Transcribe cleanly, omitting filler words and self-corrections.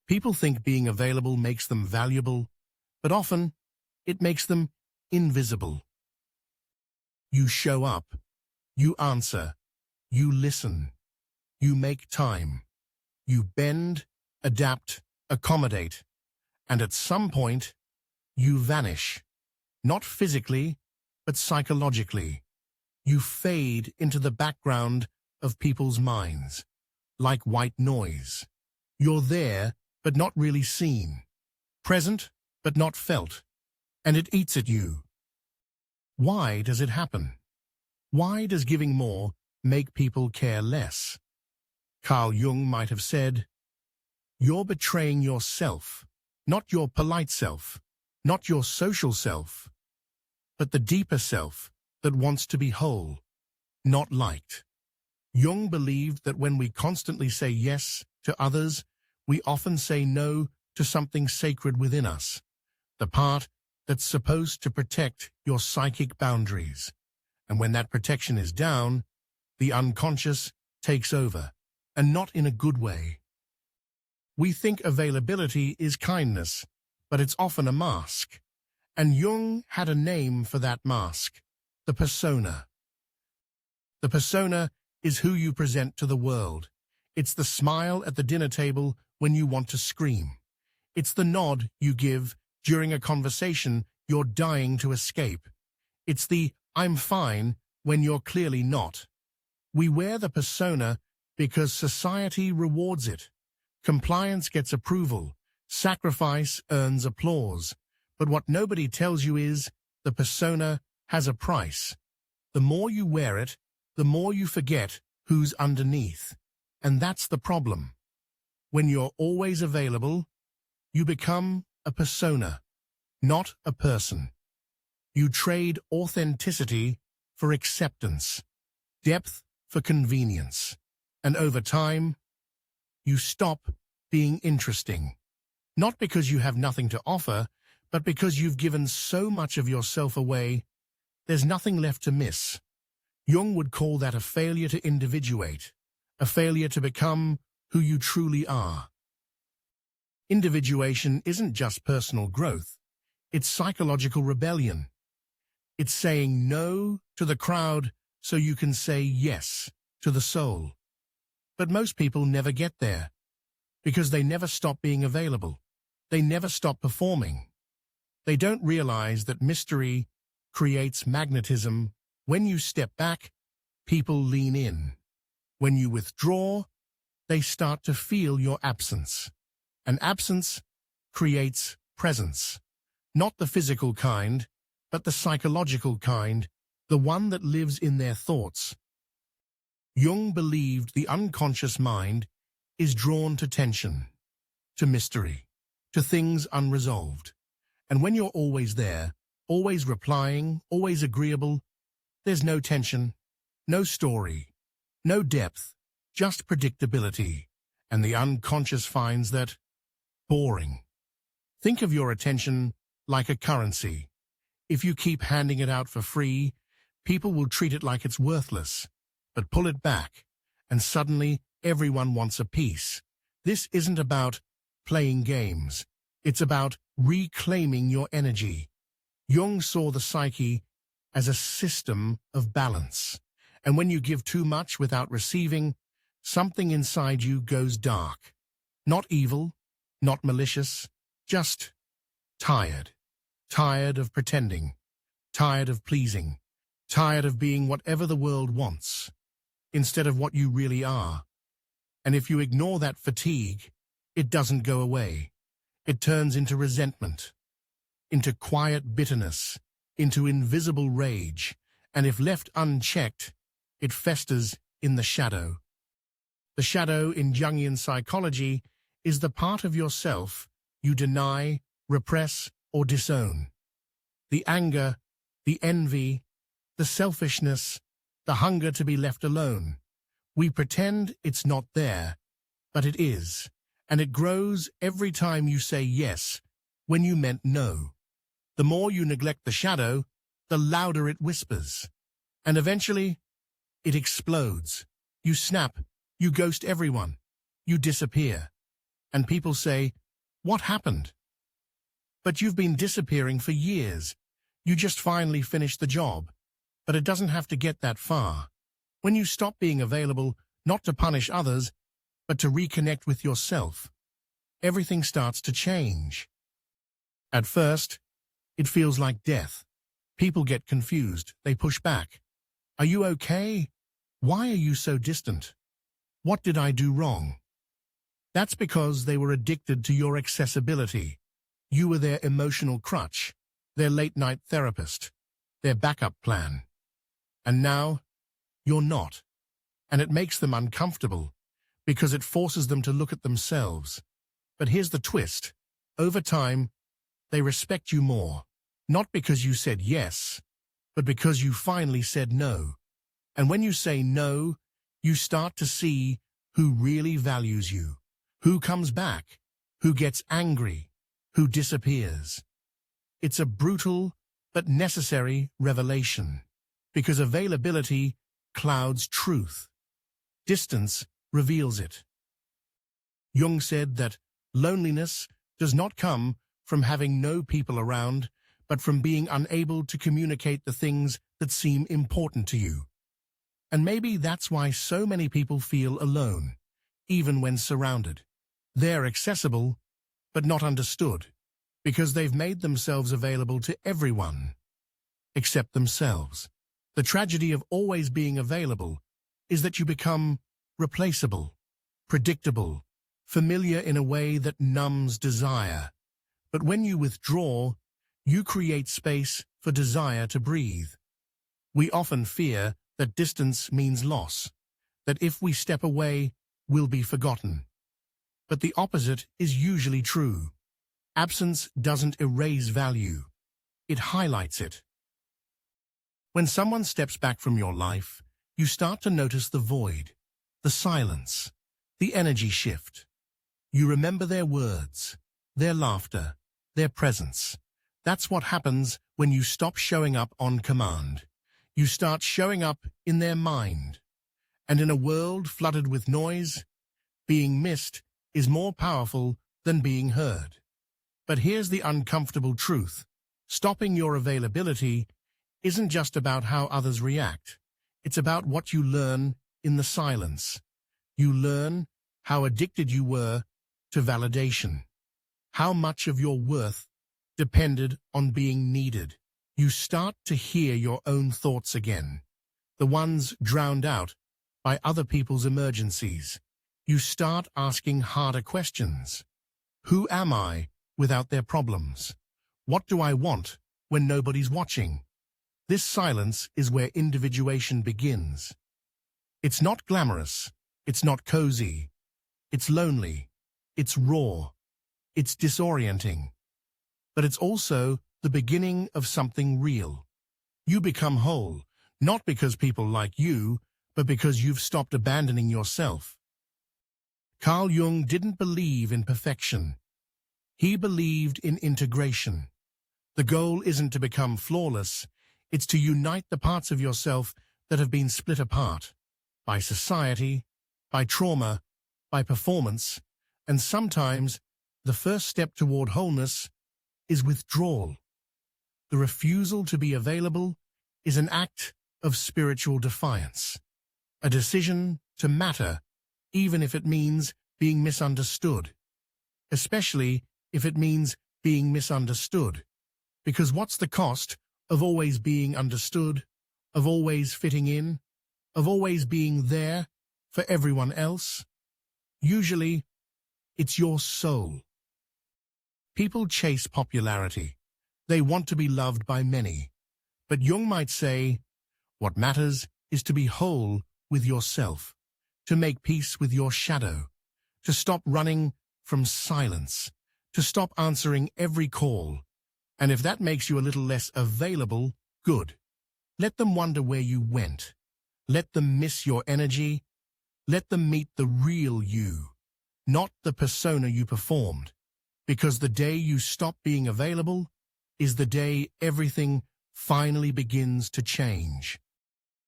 People think being available makes them valuable, but often it makes them invisible. You show up, you answer, you listen, you make time, you bend, adapt, accommodate, and at some point, you vanish. Not physically, but psychologically. You fade into the background of people's minds, like white noise. You're there, but not really seen. Present, but not felt. And it eats at you. Why does it happen? Why does giving more make people care less? Carl Jung might have said, "You're betraying yourself, not your polite self, not your social self, but the deeper self that wants to be whole, not liked." Jung believed that when we constantly say yes to others, we often say no to something sacred within us, the part that's supposed to protect your psychic boundaries. And when that protection is down, the unconscious takes over, and not in a good way. We think availability is kindness, but it's often a mask. And Jung had a name for that mask, the persona. The persona is who you present to the world. It's the smile at the dinner table when you want to scream. It's the nod you give during a conversation you're dying to escape. It's the "I'm fine" when you're clearly not. We wear the persona because society rewards it. Compliance gets approval. Sacrifice earns applause. But what nobody tells you is the persona has a price. The more you wear it, the more you forget who's underneath. And that's the problem. When you're always available, you become a persona, not a person. You trade authenticity for acceptance, depth for convenience, and over time, you stop being interesting. Not because you have nothing to offer, but because you've given so much of yourself away, there's nothing left to miss. Jung would call that a failure to individuate, a failure to become who you truly are. Individuation isn't just personal growth, it's psychological rebellion. It's saying no to the crowd so you can say yes to the soul. But most people never get there, because they never stop being available. They never stop performing. They don't realize that mystery creates magnetism. When you step back, people lean in. When you withdraw, they start to feel your absence. And absence creates presence. Not the physical kind, but the psychological kind, the one that lives in their thoughts. Jung believed the unconscious mind is drawn to tension, to mystery, to things unresolved. And when you're always there, always replying, always agreeable, there's no tension, no story, no depth, just predictability. And the unconscious finds that boring. Think of your attention like a currency. If you keep handing it out for free, people will treat it like it's worthless. But pull it back, and suddenly everyone wants a piece. This isn't about playing games. It's about reclaiming your energy. Jung saw the psyche as a system of balance. And when you give too much without receiving, something inside you goes dark. Not evil, not malicious, just tired. Tired of pretending. Tired of pleasing. Tired of being whatever the world wants, instead of what you really are. And if you ignore that fatigue, it doesn't go away. It turns into resentment, into quiet bitterness, into invisible rage, and if left unchecked, it festers in the shadow. The shadow in Jungian psychology is the part of yourself you deny, repress, or disown. The anger, the envy, the selfishness, the hunger to be left alone. We pretend it's not there, but it is, and it grows every time you say yes when you meant no. The more you neglect the shadow, the louder it whispers. And eventually, it explodes. You snap, you ghost everyone, you disappear. And people say, "What happened?" But you've been disappearing for years. You just finally finished the job. But it doesn't have to get that far. When you stop being available, not to punish others, but to reconnect with yourself, everything starts to change. At first, it feels like death. People get confused. They push back. "Are you okay? Why are you so distant? What did I do wrong?" That's because they were addicted to your accessibility. You were their emotional crutch, their late-night therapist, their backup plan. And now, you're not. And it makes them uncomfortable, because it forces them to look at themselves. But here's the twist. Over time, they respect you more. Not because you said yes, but because you finally said no. And when you say no, you start to see who really values you, who comes back, who gets angry, who disappears. It's a brutal but necessary revelation, because availability clouds truth. Distance reveals it. Jung said that loneliness does not come from having no people around, but from being unable to communicate the things that seem important to you. And maybe that's why so many people feel alone, even when surrounded. They're accessible, but not understood, because they've made themselves available to everyone, except themselves. The tragedy of always being available is that you become replaceable, predictable, familiar in a way that numbs desire. But when you withdraw, you create space for desire to breathe. We often fear that distance means loss, that if we step away, we'll be forgotten. But the opposite is usually true. Absence doesn't erase value. It highlights it. When someone steps back from your life, you start to notice the void, the silence, the energy shift. You remember their words, their laughter, their presence. That's what happens when you stop showing up on command. You start showing up in their mind. And in a world flooded with noise, being missed is more powerful than being heard. But here's the uncomfortable truth. Stopping your availability isn't just about how others react. It's about what you learn in the silence. You learn how addicted you were to validation, how much of your worth depended on being needed. You start to hear your own thoughts again, the ones drowned out by other people's emergencies. You start asking harder questions. Who am I without their problems? What do I want when nobody's watching? This silence is where individuation begins. It's not glamorous. It's not cozy. It's lonely. It's raw. It's disorienting. But it's also the beginning of something real. You become whole, not because people like you, but because you've stopped abandoning yourself. Carl Jung didn't believe in perfection. He believed in integration. The goal isn't to become flawless, it's to unite the parts of yourself that have been split apart by society, by trauma, by performance, and sometimes the first step toward wholeness is withdrawal. The refusal to be available is an act of spiritual defiance, a decision to matter, even if it means being misunderstood, especially if it means being misunderstood. Because what's the cost of always being understood, of always fitting in, of always being there for everyone else? Usually, it's your soul. People chase popularity. They want to be loved by many. But Jung might say, what matters is to be whole with yourself, to make peace with your shadow, to stop running from silence, to stop answering every call. And if that makes you a little less available, good. Let them wonder where you went. Let them miss your energy. Let them meet the real you, not the persona you performed. Because the day you stop being available is the day everything finally begins to change.